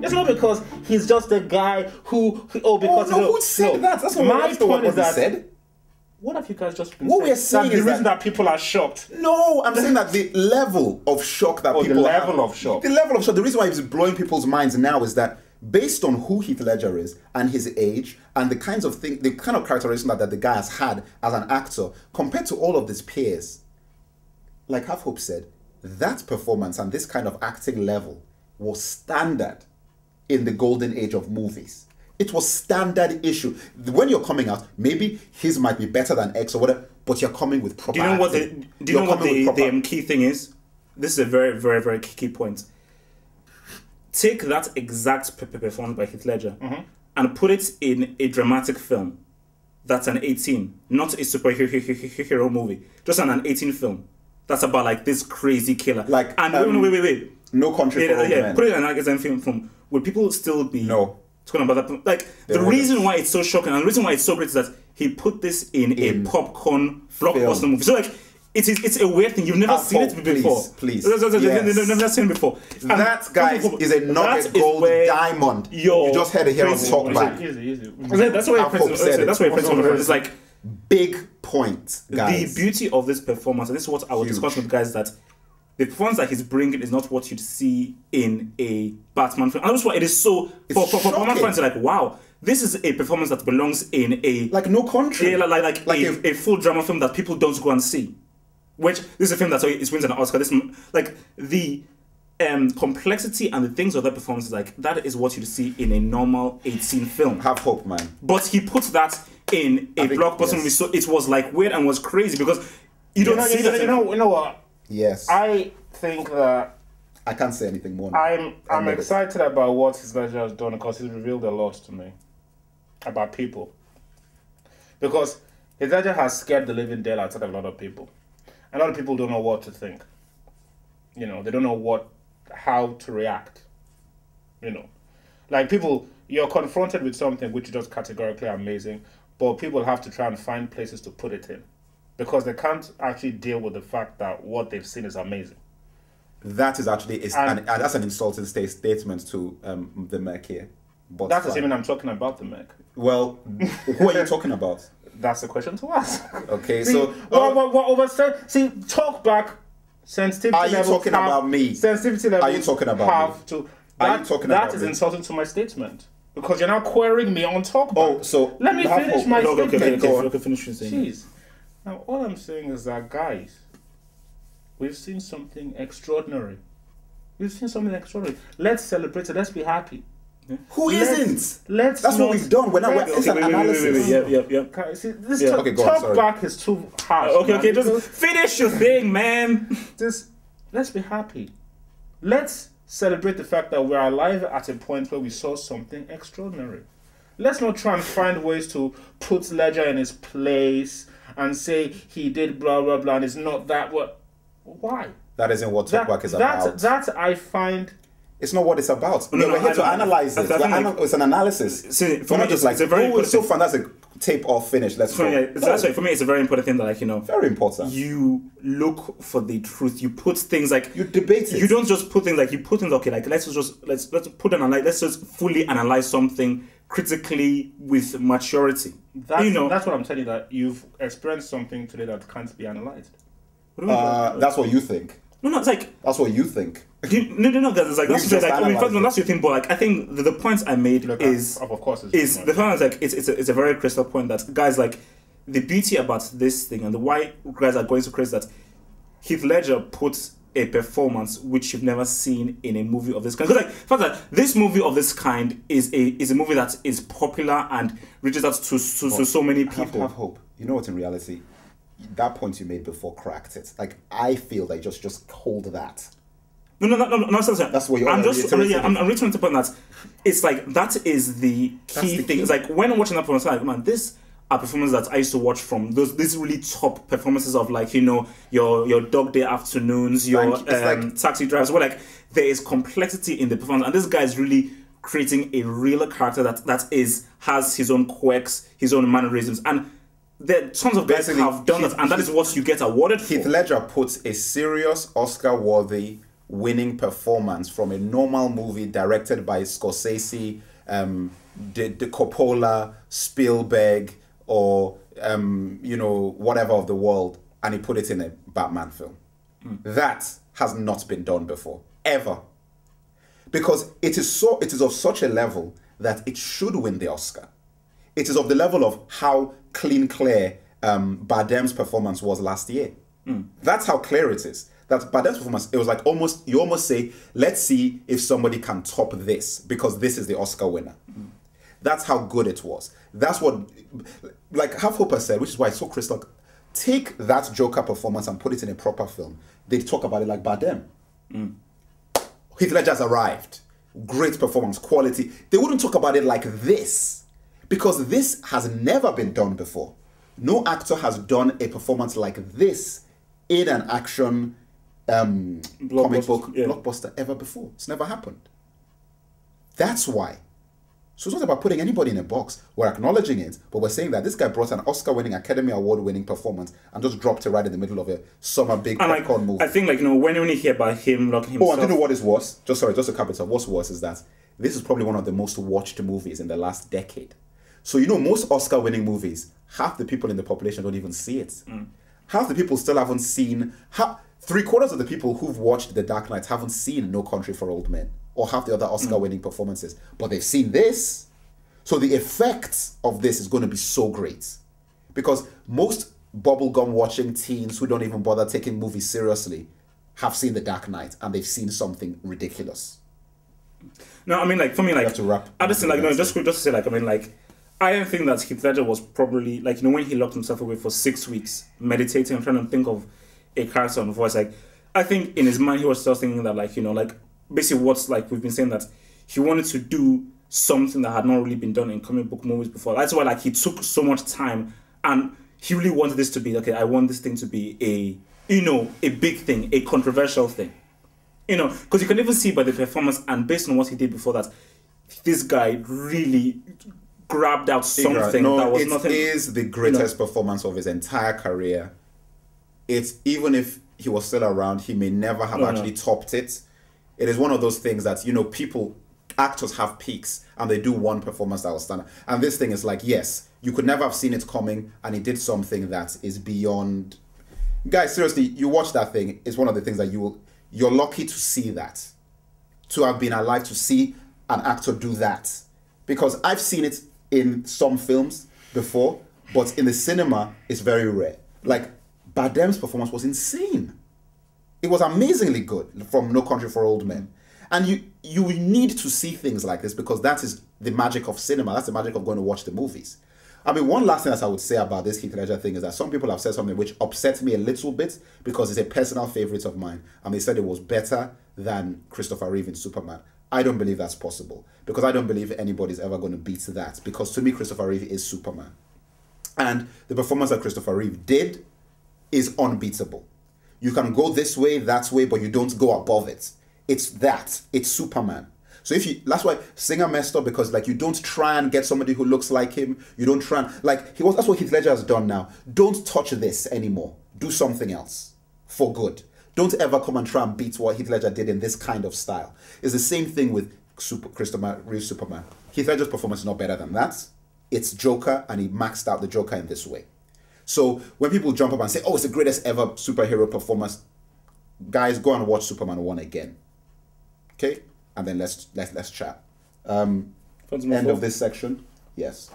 It's not because he's just a guy who because who said that? That's not my point is that said. What have you guys just been What saying? we're saying the is reason that people are shocked. No, I'm saying that the level of shock that people the level of shock. The level of shock. The reason why it's blowing people's minds now is that based on who Heath Ledger is and his age and the kinds of thing, the kind of characterization that the guy has had as an actor, compared to all of his peers, like Half Hope said, that performance and this kind of acting level was standard in the golden age of movies. It was standard issue. When you're coming out, maybe his might be better than X or whatever, but you're coming with proper. Do you know what the key thing is? This is a very, very, very key point. Take that exact performance by Heath Ledger and put it in a dramatic film that's an 18, not a superhero movie, just an 18 film that's about like this crazy killer. Like, and wait. No Country for Old Men. Put it in an action film. Would people still be talking about that? Like They the wouldn't. reason why it's so shocking and the reason why it's so great is that he put this in a popcorn blockbuster movie. So like. It's a weird thing. You've never seen it before. Please. You've never seen it before. And that, guys, is a nugget gold diamond. You just heard it here on Talkback. Easy. That's why it's like big point, guys. The beauty of this performance, and this is what I was discussing with guys, that the performance that he's bringing is not what you'd see in a Batman film. And that's why it is so for Batman fans, like, wow. This is a performance that belongs in a like No Country, like a full drama film that people don't go and see. Which this is a film that wins an Oscar. This like the complexity and the things of that performance is like that is what you see in a normal 18 film. Have hope, man. But he put that in a blockbuster movie, so it was like weird and was crazy because you don't see that. You know what? Yes. I think that I can't say anything more now. I'm excited about what Heath Ledger has done because he's revealed a lot to me about people. Because Heath Ledger has scared the living daylights out of a lot of people. A lot of people don't know what to think. You know, they don't know how to react. You know, like people, you're confronted with something which is just categorically amazing, but people have to try and find places to put it in because they can't actually deal with the fact that what they've seen is amazing. That is actually that's an insulting statement to the Merc here. But that's assuming I'm talking about the Merc. Well, who are you talking about? That's the question to ask. Okay, see, so what oversaid? See, Talkback sensitivity. Are you talking about me? Sensitivity level. Are you talking about me? Are you talking about that is me? insulting to my statement because you're now querying me on Talkback. Oh, so let me finish my statement. Okay, finish your statement. Jeez. Now, all I'm saying is that, guys, we've seen something extraordinary. Let's celebrate it. Let's be happy. Who isn't? That's what we've done. It's an analysis. Yeah. See, this Talk back is too harsh. Okay, just finish your thing, man. Let's be happy. Let's celebrate the fact that we're alive at a point where we saw something extraordinary. Let's not try and find ways to put Ledger in his place and say he did blah blah blah and it's not that. Why? That isn't what Talkback is about. That I find. It's not what it's about. We're here to analyze it. It's an analysis. See, for me, just like, it's so fantastic. Tape off, finish. Let's go. For me, it's a very important thing that, like, very important. You look for the truth. You put things like you debate it. You don't just put things like you put things. Okay, like let's put let's just fully analyze something critically with maturity. That's what I'm telling you. That you've experienced something today that can't be analyzed. That's what you think. No, it's like that's what you think. No. That's like that's your thing. But like, I think the points I made is the point is like it's a very crystal point that guys, like, the beauty about this thing and the why guys are going so crazy that Heath Ledger puts a performance which you've never seen in a movie of this kind. Because like, the fact that this movie of this kind is a movie that is popular and reaches out to so many people. Have hope. You know what? In reality, that point you made before cracked it. Like, I feel like just hold that. No. That's what you're. I'm returning to the point that it's like that is the key thing. It's like when I'm watching that performance, I'm like, man, this are performances that I used to watch from these really top performances of, like, your Dog Day Afternoons, your Taxi Drivers, where like there is complexity in the performance, and this guy is really creating a real character that has his own quirks, his own mannerisms, and there are tons of guys who have done that, and that is what you get awarded for. Heath Ledger puts a serious Oscar-worthy winning performance from a normal movie directed by Scorsese, the Coppola, Spielberg, or whatever of the world, and he put it in a Batman film. That has not been done before, ever. Because it is of such a level that it should win the Oscar. It is of the level of how clear Bardem's performance was last year. That's how clear it is. That Bardem's performance, it was like you almost say, let's see if somebody can top this, because this is the Oscar winner. That's how good it was. That's what, like Half Hope said, which is why it's so crystal. Take that Joker performance and put it in a proper film. They talk about it like Bardem. Heath Ledger's arrived. Great performance, quality. They wouldn't talk about it like this, because this has never been done before. No actor has done a performance like this in an action comic book blockbuster ever before. It's never happened. That's why. So it's not about putting anybody in a box. We're acknowledging it, but we're saying that this guy brought an Oscar-winning, Academy Award-winning performance and just dropped it right in the middle of a summer big popcorn movie. I think, when you hear about him locking himself... Oh, and do you know what is worse? Just to cap it off, what's worse is that this is probably one of the most watched movies in the last decade. So, most Oscar-winning movies, half the people in the population don't even see it. Half the people still haven't seen... 3/4 of the people who've watched The Dark Knight haven't seen No Country for Old Men, or half the other Oscar-winning performances. But they've seen this. So the effect of this is going to be so great. Because most bubblegum-watching teens who don't even bother taking movies seriously have seen The Dark Knight, and they've seen something ridiculous. No, I mean, for me, you have to wrap. I just think, just to say, I don't think that Heath Ledger was probably, when he locked himself away for 6 weeks, meditating and trying to think of a character on voice, I think in his mind he was just thinking that, basically what's, we've been saying that he wanted to do something that had not really been done in comic book movies before. That's why, he took so much time, and he really wanted this to be, I want this thing to be a big thing, a controversial thing. Because you can even see by the performance and based on what he did before that, this guy really grabbed out something that was nothing. It is the greatest performance of his entire career. It's, even if he was still around, he may never have actually topped it. It is one of those things that, actors have peaks and they do one performance that will stand out. And this thing is yes, you could never have seen it coming, and he did something that is beyond... Guys, seriously, you watch that thing, it's one of the things that you're lucky to see that. To have been alive to see an actor do that. Because I've seen it in some films before, but in the cinema, it's very rare. Bardem's performance was insane. It was amazingly good from No Country for Old Men. And you need to see things like this, because that is the magic of cinema. That's the magic of going to watch the movies. One last thing that I would say about this Heath Ledger thing is that some people have said something which upsets me a little bit, because it's a personal favorite of mine. And they said it was better than Christopher Reeve in Superman. I don't believe that's possible, because I don't believe anybody's ever going to beat that. Because to me, Christopher Reeve is Superman. And the performance that Christopher Reeve did is unbeatable. You can go this way, that way, but you don't go above it. It's that. It's Superman. So that's why Singer messed up, because you don't try and get somebody who looks like him. You don't try and that's what Heath Ledger has done now. Don't touch this anymore. Do something else for good. Don't ever come and try and beat what Heath Ledger did in this kind of style. It's the same thing with Christopher Reeve Superman. Heath Ledger's performance is not better than that. It's Joker, and he maxed out the Joker in this way. So when people jump up and say, "Oh, it's the greatest ever superhero performance," guys, go and watch Superman 1 again. Okay? And then let's chat. End of this section. Yes.